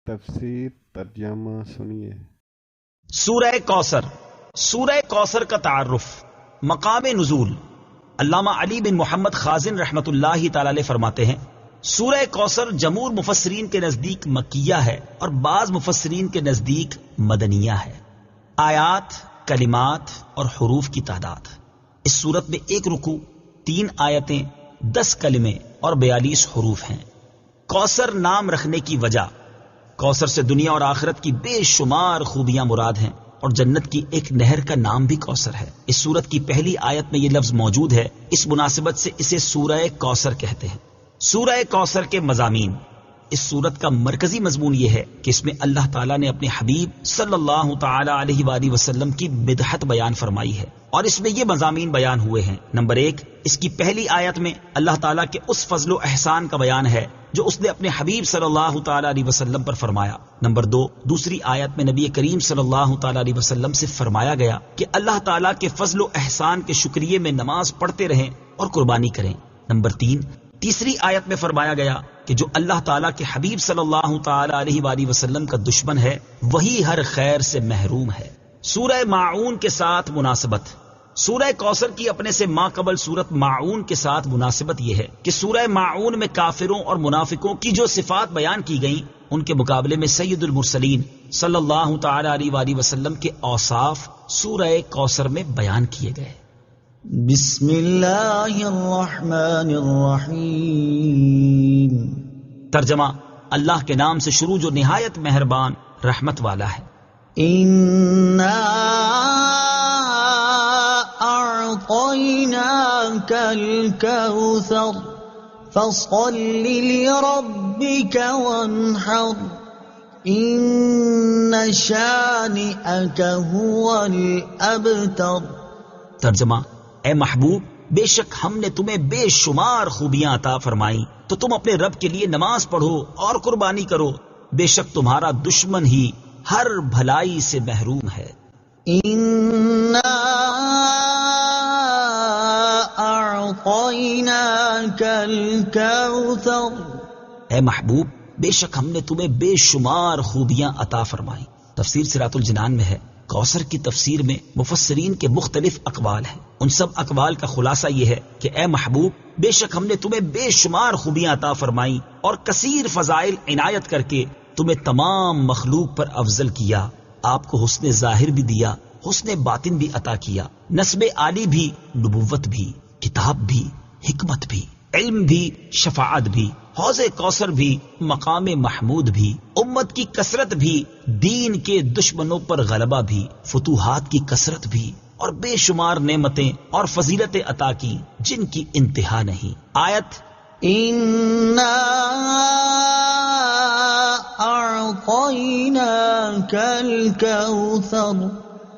تفسیر ترجمہ سنیے۔ سورہ کوثر۔ سورہ کوثر کا تعارف، مقام نزول۔ علامہ علی بن محمد خازن رحمت اللہ تعالی علیہ فرماتے ہیں سورہ کوثر جمہور مفسرین کے نزدیک مکیہ ہے اور بعض مفسرین کے نزدیک مدنیہ ہے۔ آیات، کلمات اور حروف کی تعداد، اس صورت میں 1 رکوع، 3 آیتیں، 10 کلمے اور 42 حروف ہیں۔ کوثر نام رکھنے کی وجہ، کوثر سے دنیا اور آخرت کی بے شمار خوبیاں مراد ہیں اور جنت کی ایک نہر کا نام بھی کوثر ہے۔ اس سورت کی پہلی آیت میں یہ لفظ موجود ہے، اس مناسبت سے اسے سورہ کوثر کہتے ہیں۔ سورہ کوثر کے مضامین، اس سورت کا مرکزی مضمون یہ ہے کہ اس میں اللہ تعالیٰ نے اپنے حبیب صلی اللہ تعالی علیہ وآلہ وسلم کی مدحت بیان فرمائی ہے، اور اس میں یہ مضامین بیان ہوئے ہیں۔ نمبر 1، اس کی پہلی آیت میں اللہ تعالیٰ کے اس فضل و احسان کا بیان ہے جو اس نے اپنے حبیب صلی اللہ تعالی علیہ وسلم پر فرمایا۔ نمبر 2، دوسری آیت میں نبی کریم صلی اللہ تعالی علیہ وسلم سے فرمایا گیا کہ اللہ تعالیٰ کے فضل و احسان کے شکریے میں نماز پڑھتے رہیں اور قربانی کریں۔ نمبر 3، تیسری آیت میں فرمایا گیا کہ جو اللہ تعالیٰ کے حبیب صلی اللہ تعالی علیہ وآلہ وسلم کا دشمن ہے وہی ہر خیر سے محروم ہے۔ سورہ ماعون کے ساتھ مناسبت، سورہ کوثر کی اپنے سے ماقبل سورت ماعون کے ساتھ مناسبت یہ ہے کہ سورہ ماعون میں کافروں اور منافقوں کی جو صفات بیان کی گئیں ان کے مقابلے میں سید المرسلین صلی اللہ تعالی علیہ وآلہ وسلم کے اوصاف سورہ کوثر میں بیان کیے گئے۔ بسم اللہ الرحمن الرحیم۔ ترجمہ، اللہ کے نام سے شروع جو نہایت مہربان رحمت والا ہے۔ اِنَّا أعطيناك الكوثر فصل لربك وانحر إن شانئك هو الأبتر۔ ترجمہ، اے محبوب، بے شک ہم نے تمہیں بے شمار خوبیاں عطا فرمائیں تو تم اپنے رب کے لیے نماز پڑھو اور قربانی کرو، بے شک تمہارا دشمن ہی ہر بھلائی سے محروم ہے۔ أعطيناك الكوثر، اے محبوب، بے شک ہم نے تمہیں بے شمار خوبیاں عطا فرمائیں۔ تفسیر صراط الجنان میں ہے، کوثر کی تفسیر میں مفسرین کے مختلف اقوال ہیں، ان سب اقوال کا خلاصہ یہ ہے کہ اے محبوب، بے شک ہم نے تمہیں بے شمار خوبیاں عطا فرمائیں اور کثیر فضائل عنایت کر کے تمہیں تمام مخلوق پر افضل کیا، آپ کو حسن ظاہر بھی دیا، حسن باطن بھی عطا کیا، نسب عالی بھی، نبوت بھی، کتاب بھی، حکمت بھی، علم بھی، شفاعت بھی، حوض کوثر بھی، مقام محمود بھی، امت کی کثرت بھی، دین کے دشمنوں پر غلبہ بھی، فتوحات کی کثرت بھی، اور بے شمار نعمتیں اور فضیلتیں عطا کی جن کی انتہا نہیں۔ آیت إِنَّا أَعْطَيْنَاكَ الْكَوْثَرَ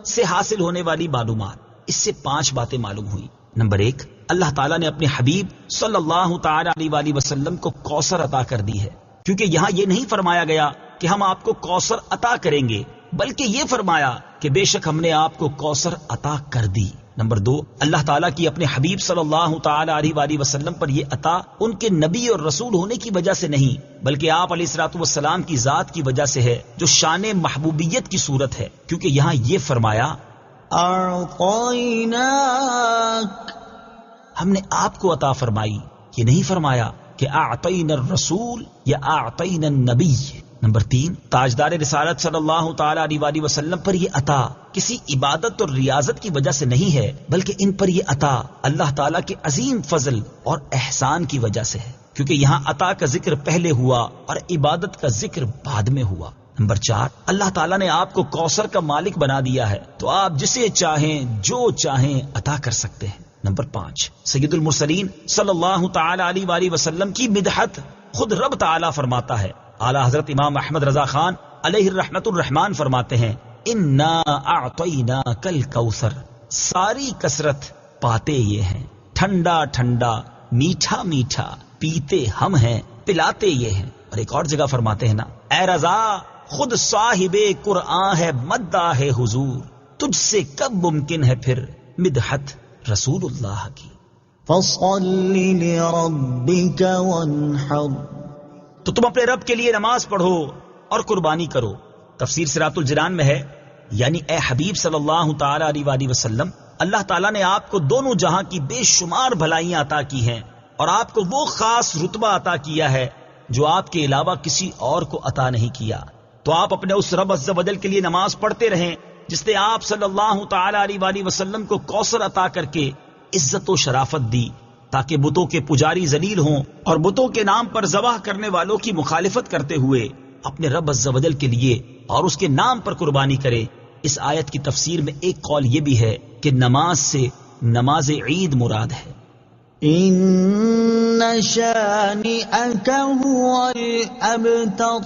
سے حاصل ہونے والی معلومات، اس سے 5 باتیں معلوم ہوئی۔ نمبر 1، اللہ تعالیٰ نے اپنے حبیب صلی اللہ تعالی علیہ وآلہ وسلم کو کوثر عطا کر دی ہے، کیونکہ یہاں یہ نہیں فرمایا گیا کہ ہم آپ کو کوثر عطا کریں گے، بلکہ یہ فرمایا کہ بے شک ہم نے آپ کو کوثر عطا کر دی۔ نمبر 2، اللہ تعالیٰ کی اپنے حبیب صلی اللہ تعالی علیہ وآلہ وسلم پر یہ عطا ان کے نبی اور رسول ہونے کی وجہ سے نہیں، بلکہ آپ علیہ الصلوۃ والسلام کی ذات کی وجہ سے ہے جو شان محبوبیت کی صورت ہے، کیونکہ یہاں یہ فرمایا أَعْطَيْنَاكَ، ہم نے آپ کو عطا فرمائی، یہ نہیں فرمایا کہ اعطینا الرسول یا اعطینا النبی۔ نمبر 3، تاجدار رسالت صلی اللہ تعالی علیہ وآلہ وسلم پر یہ عطا کسی عبادت اور ریاضت کی وجہ سے نہیں ہے، بلکہ ان پر یہ عطا اللہ تعالیٰ کے عظیم فضل اور احسان کی وجہ سے ہے، کیونکہ یہاں عطا کا ذکر پہلے ہوا اور عبادت کا ذکر بعد میں ہوا۔ نمبر 4، اللہ تعالیٰ نے آپ کو کوثر کا مالک بنا دیا ہے تو آپ جسے چاہیں جو چاہیں عطا کر سکتے ہیں۔ نمبر 5، سید المرسلین صلی اللہ تعالی علیہ وآلہ وسلم کی مدحت خود رب تعالیٰ فرماتا ہے۔ اعلیٰ حضرت امام احمد رضا خان علیہ الرحمت الرحمان فرماتے ہیں انا اعطیناک الکوثر، ساری کثرت پاتے یہ ہیں، ٹھنڈا ٹھنڈا، میٹھا میٹھا، پیتے ہم ہیں، پلاتے یہ ہیں۔ اور ایک اور جگہ فرماتے ہیں نا، اے رضا خود صاحب قرآن ہے مداح حضور، تجھ سے کب ممکن ہے پھر مدحت رسول اللہ کی۔ فَصَلِّ لِرَبِّكَ وَانْحَرْ، تو تم اپنے رب کے لیے نماز پڑھو اور قربانی کرو. تفسیر صراط الجنان میں ہے یعنی اے حبیب صلی اللہ تعالی علیہ وآلہ وسلم، اللہ تعالیٰ نے آپ کو دونوں جہاں کی بے شمار بھلائیاں عطا کی ہیں اور آپ کو وہ خاص رتبہ عطا کیا ہے جو آپ کے علاوہ کسی اور کو عطا نہیں کیا. تو آپ اپنے اس رب عز و جل کے لیے نماز پڑھتے رہیں جس نے آپ صلی اللہ تعالی علیہ وآلہ وسلم کو کوثر عطا کر کے عزت و شرافت دی تاکہ بتوں کے پجاری ذلیل ہوں اور بتوں کے نام پر ذبح کرنے والوں کی مخالفت کرتے ہوئے اپنے رب عز و جل کے لیے اور اس کے نام پر قربانی کرے. اس آیت کی تفسیر میں ایک قول یہ بھی ہے کہ نماز سے نماز عید مراد ہے. ان شانئک هو الابتر،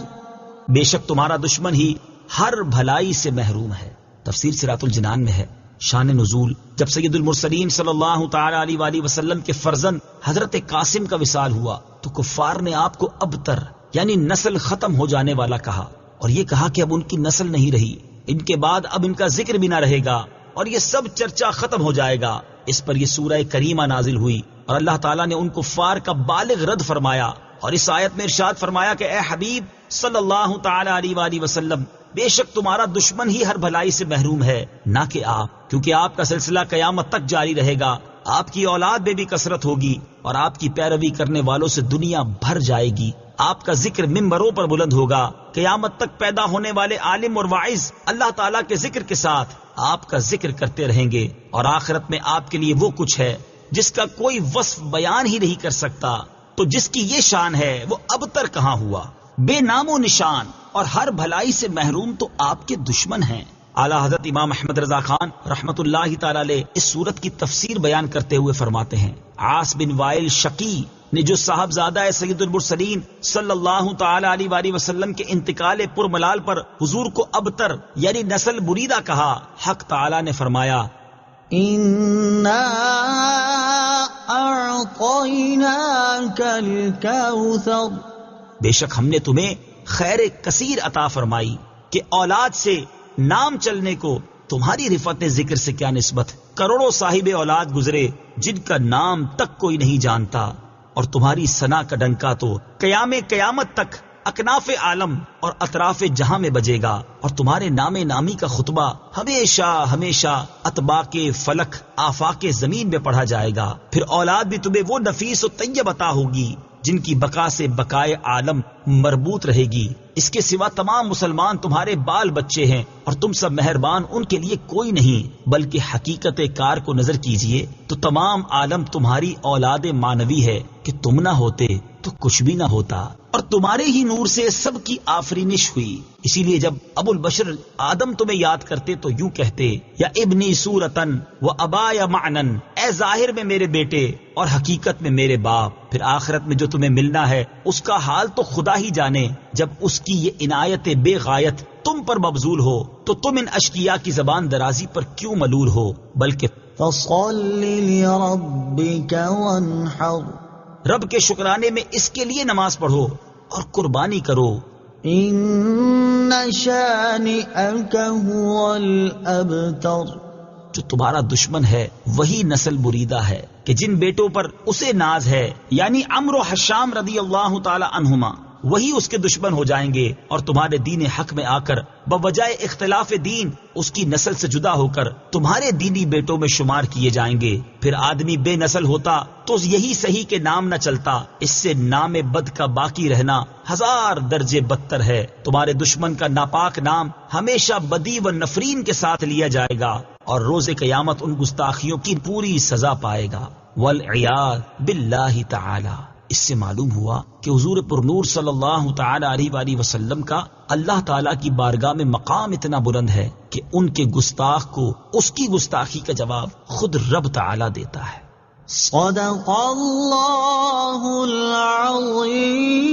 بے شک تمہارا دشمن ہی ہر بھلائی سے محروم ہے. تفسیر صراط الجنان میں ہے. شان نزول، جب سید المرسلین صلی اللہ تعالی علیہ وآلہ وسلم کے فرزند حضرت قاسم کا وصال ہوا تو کفار نے آپ کو ابتر یعنی نسل ختم ہو جانے والا کہا اور یہ کہا کہ اب ان کی نسل نہیں رہی، ان کے بعد اب ان کا ذکر بھی نہ رہے گا اور یہ سب چرچا ختم ہو جائے گا. اس پر یہ سورہ کریمہ نازل ہوئی اور اللہ تعالیٰ نے ان کفار کا بالغ رد فرمایا اور اس آیت میں ارشاد فرمایا کہ اے حبیب صلی اللہ تعالی علیہ وآلہ وسلم، بے شک تمہارا دشمن ہی ہر بھلائی سے محروم ہے نہ کہ آپ، کیونکہ آپ کا سلسلہ قیامت تک جاری رہے گا. آپ کی اولاد میں بھی کثرت ہوگی اور آپ کی پیروی کرنے والوں سے دنیا بھر جائے گی. آپ کا ذکر ممبروں پر بلند ہوگا. قیامت تک پیدا ہونے والے عالم اور واعظ اللہ تعالیٰ کے ذکر کے ساتھ آپ کا ذکر کرتے رہیں گے اور آخرت میں آپ کے لیے وہ کچھ ہے جس کا کوئی وصف بیان ہی نہیں کر سکتا. تو جس کی یہ شان ہے وہ ابتر کہاں ہوا، بے نام و نشان اور ہر بھلائی سے محروم تو آپ کے دشمن ہیں. اعلیٰ حضرت امام احمد رضا خان رحمت اللہ تعالی علیہ اس صورت کی تفسیر بیان کرتے ہوئے فرماتے ہیں، عاص بن وائل شقی نے جو صاحبزادہ سید المرسلین صلی اللہ تعالی علیہ وآلہ وسلم کے انتقال پرملال پر حضور کو ابتر یعنی نسل بریدہ کہا، حق تعالی نے فرمایا انا اعطیناک الکوثر، بے شک ہم نے تمہیں خیر کثیر عطا فرمائی کہ اولاد سے نام چلنے کو تمہاری رفعت ذکر سے کیا نسبت. کروڑوں صاحب اولاد گزرے جن کا نام تک کوئی نہیں جانتا اور تمہاری ثنا کا ڈنکا تو قیامت تک اکناف عالم اور اطراف جہاں میں بجے گا اور تمہارے نام نامی کا خطبہ ہمیشہ ہمیشہ اطباق فلک آفاق زمین میں پڑھا جائے گا. پھر اولاد بھی تمہیں وہ نفیس و طیب عطا ہوگی جن کی بقا سے بقائے عالم مربوط رہے گی. اس کے سوا تمام مسلمان تمہارے بال بچے ہیں اور تم سب مہربان ان کے لیے کوئی نہیں، بلکہ حقیقت کار کو نظر کیجئے تو تمام عالم تمہاری اولاد مانوی ہے کہ تم نہ ہوتے تو کچھ بھی نہ ہوتا اور تمہارے ہی نور سے سب کی آفرینش ہوئی. اسی لیے جب ابو البشر آدم تمہیں یاد کرتے تو یوں کہتے، یا ابنی صورتن و ابایا معنن، اے ظاہر میں میرے بیٹے اور حقیقت میں میرے باپ. پھر آخرت میں جو تمہیں ملنا ہے اس کا حال تو خدا ہی جانے. جب اس کی یہ عنایت بے غایت تم پر مبذول ہو تو تم ان اشقیاء کی زبان درازی پر کیوں ملول ہو، بلکہ فصل لربک وانحر، رب کے شکرانے میں اس کے لیے نماز پڑھو اور قربانی کرو. ان شانئک هو الابتر، جو تمہارا دشمن ہے وہی نسل بریدہ ہے کہ جن بیٹوں پر اسے ناز ہے یعنی عمرو و حشام رضی اللہ تعالی عنہما وہی اس کے دشمن ہو جائیں گے اور تمہارے دین حق میں آ کر بوجائے اختلاف دین اس کی نسل سے جدا ہو کر تمہارے دینی بیٹوں میں شمار کیے جائیں گے. پھر آدمی بے نسل ہوتا تو یہی صحیح کہ نام نہ چلتا، اس سے نام بد کا باقی رہنا 1000 درجے بدتر ہے. تمہارے دشمن کا ناپاک نام ہمیشہ بدی و نفرین کے ساتھ لیا جائے گا اور روز قیامت ان گستاخیوں کی پوری سزا پائے گا. والعیاذ باللہ تعالی. اس سے معلوم ہوا کہ حضور پر نور صلی اللہ تعالی علیہ وآلہ وسلم کا اللہ تعالیٰ کی بارگاہ میں مقام اتنا بلند ہے کہ ان کے گستاخ کو اس کی گستاخی کا جواب خود رب تعالیٰ دیتا ہے. صدق اللہ العظیم.